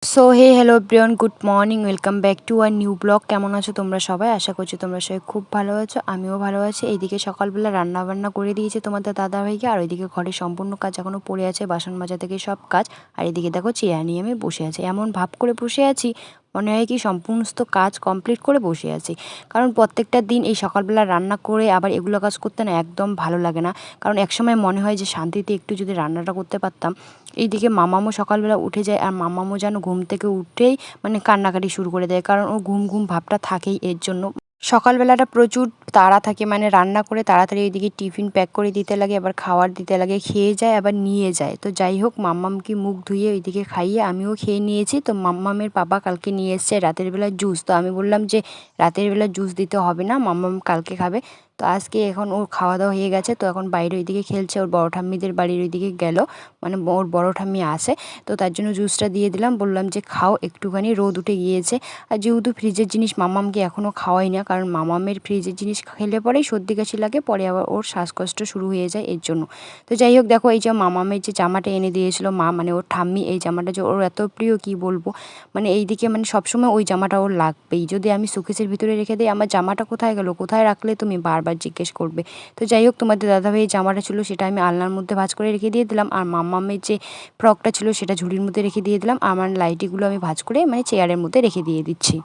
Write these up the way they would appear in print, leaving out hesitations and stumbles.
So hey hello everyone, good morning, welcome back to our new blog. কেমন আছো তোমরা সবাই? আশা করছি তোমরা সবাই খুব ভালো আছো, আমিও ভালো আছি। এইদিকে সকালবেলা রান্না বান্না করে দিয়েছে তোমাদের দাদাভাইকে, আর ওইদিকে ঘরের সম্পূর্ণ কাজ এখনও পড়ে আছে, বাসন মাজা থেকে সব কাজ। আর এদিকে দেখো চেয়ার নিয়ে আমি বসে আছি, এমন ভাব করে বসে আছি মনে হয় কি সমস্ত কাজ কমপ্লিট করে বসে আছি। কারণ প্রত্যেকটা দিন এই সকালবেলা রান্না করে আবার এগুলো কাজ করতে না একদম ভালো লাগে না। কারণ একসময় মনে হয় যে শান্তিতে একটু যদি রান্নাটা করতে পারতাম। এইদিকে মামামও সকালবেলা উঠে যায়, আর মামামও যেন ঘুম থেকে উঠেই কান্নাকাটি শুরু করে দেয়, কারণ ওর ঘুম ঘুম ভাবটা থাকেই। এর জন্য সকালবেলাটা প্রচুর তাড়া থাকে, রান্না করে তাড়াতাড়ি ওইদিকে টিফিন প্যাক করে দিতে লাগে, আবার খাবার দিতে লাগে, খেয়ে যায় আবার নিয়ে যায়। তো যাই হোক, মাম্মামকে মুখ ধুয়ে ওইদিকে খাইয়ে আমিও খেয়ে নিয়েছি। তো মাম্মামের বাবা কালকে নিয়ে এসছে রাতের বেলা জুস। তো আমি বললাম যে রাতের বেলা জুস দিতে হবে না, মাম্মাম কালকে খাবে। তো আজকে এখন ওর খাওয়া দাওয়া হয়ে গেছে, তো এখন বাইরে ওইদিকে খেলছে, ওর বড় ঠাম্মিদের বাড়ির ওইদিকে গেল, ওর বড় ঠাম্মি আসে। তো তার জন্য জুসটা দিয়ে দিলাম, বললাম যে খাও, একটুখানি রোদ উঠে গিয়েছে। আর যেহেতু ফ্রিজের জিনিস মামামকে এখনও খাওয়াই না, কারণ মামামের ফ্রিজের জিনিস খেলে পরেই সর্দি কাশি লাগে, পরে আবার ওর শ্বাসকষ্ট শুরু হয়ে যায় এর জন্য। তো যাই হোক, দেখো এই যে মামামের যে জামাটা এনে দিয়েছিল মা, ওর ঠাম্মি, এই জামাটা যে ওর এত প্রিয় কি বলবো। এইদিকে সবসময় ওই জামাটা ওর লাগবেই। যদি আমি সুকেসের ভিতরে রেখে দিই, আমার জামাটা কোথায় গেল, কোথায় রাখলে তুমি বারবার জিজ্ঞেস করবে। তো যাই হোক, তোমাদের দাদাভাই এই জামাটা ছিল সেটা আমি আলনার মধ্যে ভাঁজ করে রেখে দিয়ে দিলাম, আর মামামের যে ফ্রকটা ছিল সেটা ঝুড়ির মধ্যে রেখে দিয়ে দিলাম। আমার লাইটিগুলো আমি ভাঁজ করে চেয়ারের মধ্যে রেখে দিয়ে দিচ্ছি।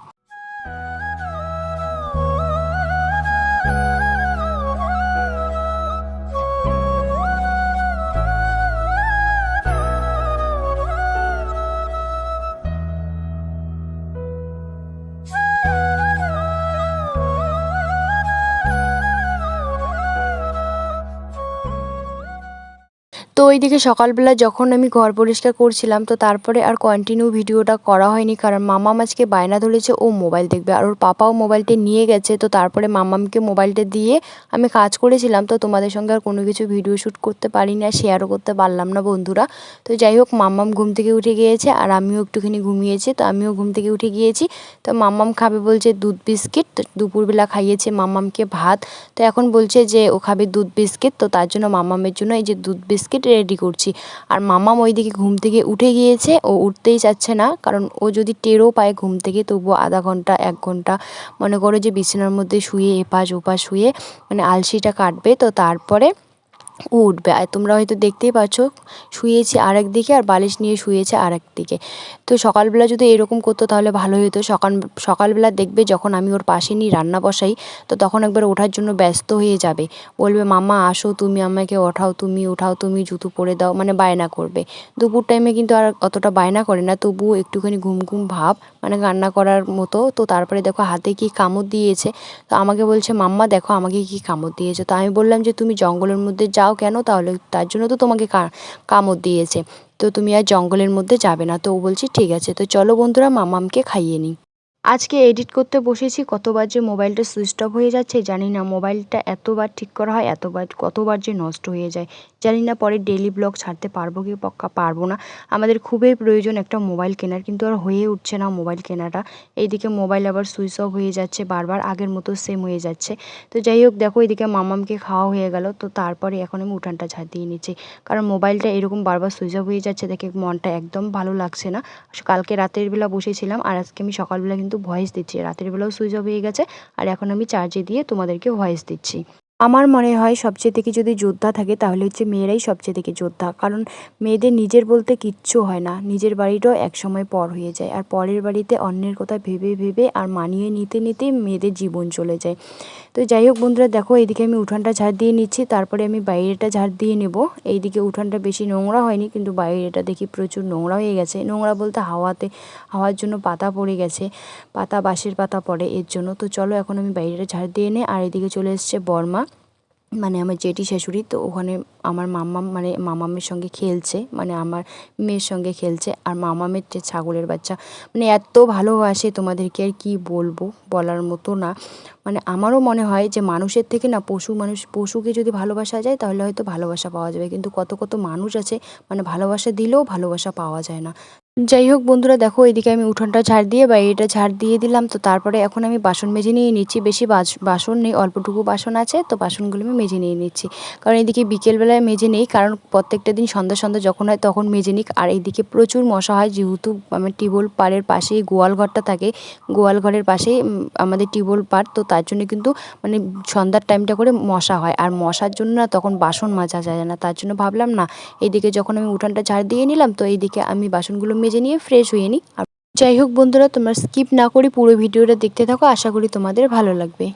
তো ওইদিকে সকালবেলা যখন আমি ঘর পরিষ্কার করছিলাম, তো তারপরে আর কন্টিনিউ ভিডিওটা করা হয়নি, কারণ মামাম আজকে বায়না ধরেছে ও মোবাইল দেখবে, আর ওর পাপাও মোবাইলটা নিয়ে গেছে। তো তারপরে মামামকে মোবাইলটা দিয়ে আমি কাজ করেছিলাম। তো তোমাদের সঙ্গে আর কোনো কিছু ভিডিও শ্যুট করতে পারিনি, আর শেয়ারও করতে পারলাম না বন্ধুরা। তো যাই হোক, মাম্মাম ঘুম থেকে উঠে গিয়েছে, আর আমিও একটুখানি ঘুমিয়েছি। তো আমিও ঘুম থেকে উঠে গিয়েছি। তো মাম্মাম খাবে বলছে দুধ বিস্কিট। তো দুপুরবেলা খাইয়েছে মাম্মামকে ভাত, তো এখন বলছে যে ও খাবে দুধ বিস্কিট। তো তার জন্য মাম্মামের জন্য এই যে দুধ বিস্কিট রেডি করছি। আর মাম্মাম ওইদিকে ঘুম থেকে উঠে গিয়েছে, ও উঠতেই চাচ্ছে না, কারণ ও যদি টেরও পায় ঘুম থেকে, তবুও আধা ঘন্টা 1 ঘন্টা মনে করো যে বিছানার মধ্যে শুয়ে এপাশ ওপাশ শুয়ে আলসিটা কাটবে। তো তারপরে ও উঠবে। আর তোমরা হয়তো দেখতেই পাচ্ছ, শুয়েছে আরেক দিকে আর বালিশ নিয়ে শুয়েছে আরেক দিকে। তো সকালবেলা যদি এরকম করতো তাহলে ভালো হতো। সকালবেলা দেখবে যখন আমি ওর পাশে নিয়ে রান্না বসাই, তো তখন একবার ওঠার জন্য ব্যস্ত হয়ে যাবে, বলবে মাম্মা আসো, তুমি আমাকে ওঠাও, তুমি ওঠাও, তুমি জুতো পরে দাও, বায়না করবে। দুপুর টাইমে কিন্তু আর অতটা বায়না করে না, তবুও একটুখানি ঘুম ঘুম ভাব, কান্না করার মতো। তো তারপরে দেখো হাতে কি কামড় দিয়েছে। তো আমাকে বলছে মাম্মা দেখো আমাকে কি কামড় দিয়েছে। তো আমি বললাম যে তুমি জঙ্গলের মধ্যে যাও কেন, তাহলে তার জন্য তো তোমাকে কামড় দিয়েছে, তো তুমি আর জঙ্গলের মধ্যে যাবে না। তো ও বলছে ঠিক আছে। তো চলো বন্ধুরা, মামামকে খাইয়ে নিই। আজকে এডিট করতে বসেছি, কতবার যে মোবাইলটা সুইচ অফ হয়ে যাচ্ছে জানি না। মোবাইলটা এতবার ঠিক করা হয়, কতবার যে নষ্ট হয়ে যায় জানি না। পরে ডেইলি ব্লগ ছাড়তে পারবো কি পক্কা পারবো না। আমাদের খুবই প্রয়োজন একটা মোবাইল কেনার, কিন্তু আর হয়ে উঠছে না মোবাইল কেনাটা। এইদিকে মোবাইল আবার সুইচ অফ হয়ে যাচ্ছে বারবার, আগের মতো সেম হয়ে যাচ্ছে। তো যাই হোক, দেখো এদিকে মামামকে খাওয়া হয়ে গেল। তো তারপরে এখন আমি উঠানটা ঝাড় দিয়ে নিচ্ছি, কারণ মোবাইলটা এরকম বারবার সুইচ অফ হয়ে যাচ্ছে দেখে মনটা একদম ভালো লাগছে না। কালকে রাতের বেলা বসেছিলাম, আর আজকে আমি সকালবেলা কিন্তু ভয়েস দিচ্ছি। রাতের বেলাও সুইচ অফ হয়ে গেছে, আর এখন আমি চার্জে দিয়ে তোমাদেরকে ভয়েস দিচ্ছি। আমার মনে হয় সবচেয়ে থেকে যদি যোদ্ধা থাকে তাহলে হচ্ছে মেয়েরাই সবচেয়ে থেকে যোদ্ধা, কারণ মেয়েদের নিজের বলতে কিচ্ছু হয় না। নিজের বাড়িটাও একসময় পর হয়ে যায়, আর পরের বাড়িতে অন্যের কথা ভেবে ভেবে আর মানিয়ে নিতে নিতে মেয়েদের জীবন চলে যায়। তো যাই হোক বন্ধুরা, দেখো এইদিকে আমি উঠানটা ঝাড় দিয়ে নিচ্ছি, তারপরে আমি বাইরেটা ঝাড় দিয়ে নেব। এইদিকে উঠানটা বেশি নোংরা হয়নি, কিন্তু বাইরেটা দেখি প্রচুর নোংরা হয়ে গেছে। নোংরা বলতে হাওয়ার জন্য পাতা পড়ে গেছে, বাঁশের পাতা পড়ে এর জন্য। তো চলো এখন আমি বাইরেটা ঝাড় দিয়ে নিই। আর এদিকে চলে এসছে বর্মা, আমার জেঠি শাশুড়ি। তো ওখানে আমার মাম্মাম মামামের সঙ্গে খেলছে, আমার মেয়ের সঙ্গে খেলছে। আর মামামের যে ছাগলের বাচ্চা এত ভালোবাসে, তোমাদেরকে আর কি বলবো, বলার মতো না। আমারও মনে হয় যে মানুষের থেকে না পশুকে যদি ভালোবাসা যায় তাহলে হয়তো ভালোবাসা পাওয়া যাবে, কিন্তু কত কত মানুষ আছে ভালোবাসা দিলেও ভালোবাসা পাওয়া যায় না। যাই হোক বন্ধুরা, দেখো এদিকে আমি উঠোনটা ঝাড় দিয়ে বাইরেটা ঝাড় দিয়ে দিলাম। তো তারপরে এখন আমি বাসন মেজে নিয়ে নিচ্ছি। বেশি বাসন নেই, অল্পটুকু বাসন আছে, তো বাসনগুলো আমি মেজে নিয়ে নিচ্ছি। কারণ এদিকে বিকেলবেলায় মেজে নেই, কারণ প্রত্যেকটা দিন সন্ধ্যা সন্ধ্যা যখন হয় তখন মেজে নিই। আর এইদিকে প্রচুর মশা হয়, যেহেতু আমার টিউবওয়েল পাড়ের পাশেই গোয়াল ঘরটা থাকে, গোয়াল ঘরের পাশেই আমাদের টিউবওয়েল পাড়, তো তার জন্য কিন্তু মানে সন্ধ্যার টাইমটা করে মশা হয়। আর মশার জন্য না তখন বাসন মাজা যায় না, তার জন্য ভাবলাম না, এইদিকে যখন আমি উঠানটা ঝাড় দিয়ে নিলাম, তো এইদিকে আমি বাসনগুলো মেজে নিয়ে ফ্রেশ হয়ে নিই। আর যাই হোক বন্ধুরা, তোমরা স্কিপ না করে পুরো ভিডিওটা দেখতে থাকো, আশা করি তোমাদের ভালো লাগবে।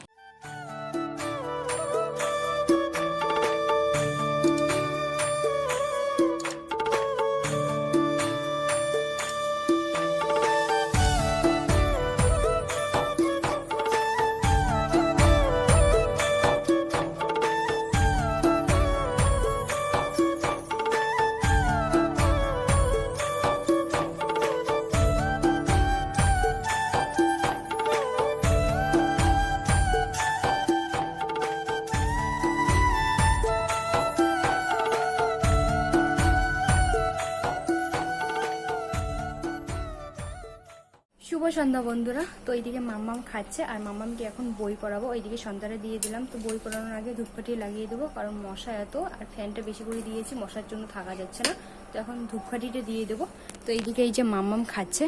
শুভ সন্ধ্যা বন্ধুরা। তো এইদিকে মাম্মাম খাচ্ছে, আর মাম্মামকে এখন বই পড়াবো। ওইদিকে সন্ধ্যাটা দিয়ে দিলাম, তো বই পড়ানোর আগে ধূপকাঠি লাগিয়ে দেবো, কারণ মশা এত, আর ফ্যানটা বেশি করে দিয়েছি, মশার জন্য থাকা যাচ্ছে না। তো এখন ধূপকাঠিটা দিয়ে দেবো। তো এইদিকে এই যে মাম্মাম খাচ্ছে।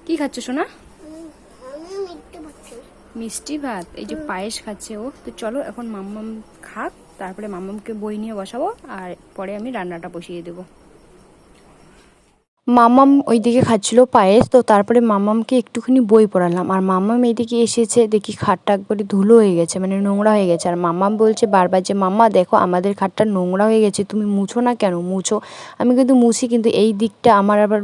কি খাচ্ছ সোনা? মিষ্টি ভাত, এই যে পায়েস খাচ্ছে ও। তো চলো এখন মাম্মাম খাক, তারপরে মাম্মামকে বই নিয়ে বসাবো, আর পরে আমি রান্নাটা বসিয়ে দেবো। মাম্মাম ওইদিকে খাচ্ছিল পায়েস, তো তারপরে মাম্মামকে একটুখানি বই পড়ালাম। আর মাম্মাম এইদিকে এসেছে, দেখি খাটটা একবারে ধুলো হয়ে গেছে, মানে নোংরা হয়ে গেছে। আর মাম্মাম বলছে বারবার যে মাম্মা দেখো আমাদের খাটটা নোংরা হয়ে গেছে, তুমি মুছো না কেন, মুছো। আমি কিন্তু মুছি, কিন্তু এই দিকটা আমার আবার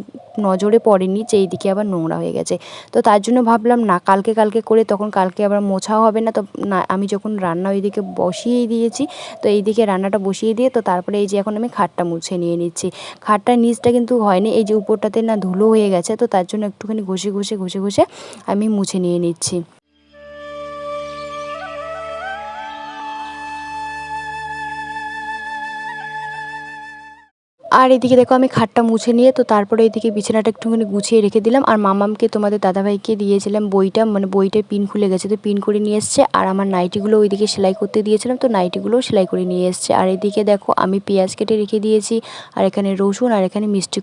নজরে পড়েনি যে এই দিকে আবার নোংরা হয়ে গেছে। তো তার জন্য ভাবলাম না, কালকে করে, তখন কালকে আবার মোছাও হবে না। তো না, আমি যখন রান্না ওইদিকে বসিয়েই দিয়েছি, তো এইদিকে রান্নাটা বসিয়ে দিয়ে, তো তারপরে এই যে এখন আমি খাটটা মুছে নিয়ে নিচ্ছি। খাটটার নিচটা কিন্তু হয়নি, এই যে উপরটাতে না ধুলো হয়ে গেছে, তো তার জন্য একটুখানি ঘষে আমি মুছে নিয়ে নিচ্ছি। আর এদিকে দেখো আমি খাটটা মুছে নিয়ে, তো তারপরে এদিকে বিছানাটা একটুখানি গুছিয়ে রেখে দিলাম। আর মামামকে তোমাদের দাদাভাইকে দিয়েছিলাম বইটা, মানে বইটার পিন খুলে গেছে, তো পিন করে নিয়ে এসছে। আর আমার নাইটিগুলো ওইদিকে সেলাই করতে দিয়েছিলাম, তো নাইটিগুলোও সেলাই করে নিয়ে এসছে। আর এদিকে দেখো আমি পেঁয়াজ কেটে রেখে দিয়েছি, আর এখানে রসুন, আর এখানে মিষ্টি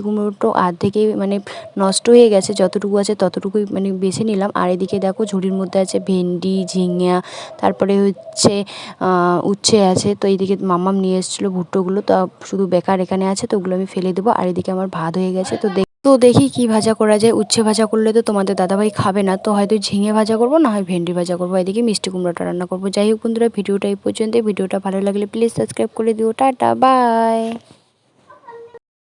কুমড়োটা আর্ধেকেই মানে নষ্ট হয়ে গেছে, যতটুকু আছে ততটুকুই মানে বেছে নিলাম। আর এদিকে দেখো ঝুড়ির মধ্যে আছে ভেন্ডি, ঝিঙা, তারপরে হচ্ছে উচ্ছে আছে। তো এইদিকে মাম্মাম নিয়ে এসেছিলো ভুট্টোগুলো, তো শুধু বেকার এখানে আছে, তো ওগুলো আমি ফেলে দেবো। আর এদিকে আমার ভাত হয়ে গেছে, তো দেখি কি ভাজা করা যায়। উচ্ছে ভাজা করলে তো তোমাদের দাদাভাই খাবে না, তো হয়তো ঝিঙে ভাজা করবো, না হয় ভেন্ডি ভাজা করবো, এদিকে মিষ্টি কুমড়োটা রান্না করবো। যাই হোক বন্ধুরা, ভিডিওটা এই পর্যন্ত। ভিডিওটা ভালো লাগলে প্লিজ সাবস্ক্রাইব করে দিও। Tata, by.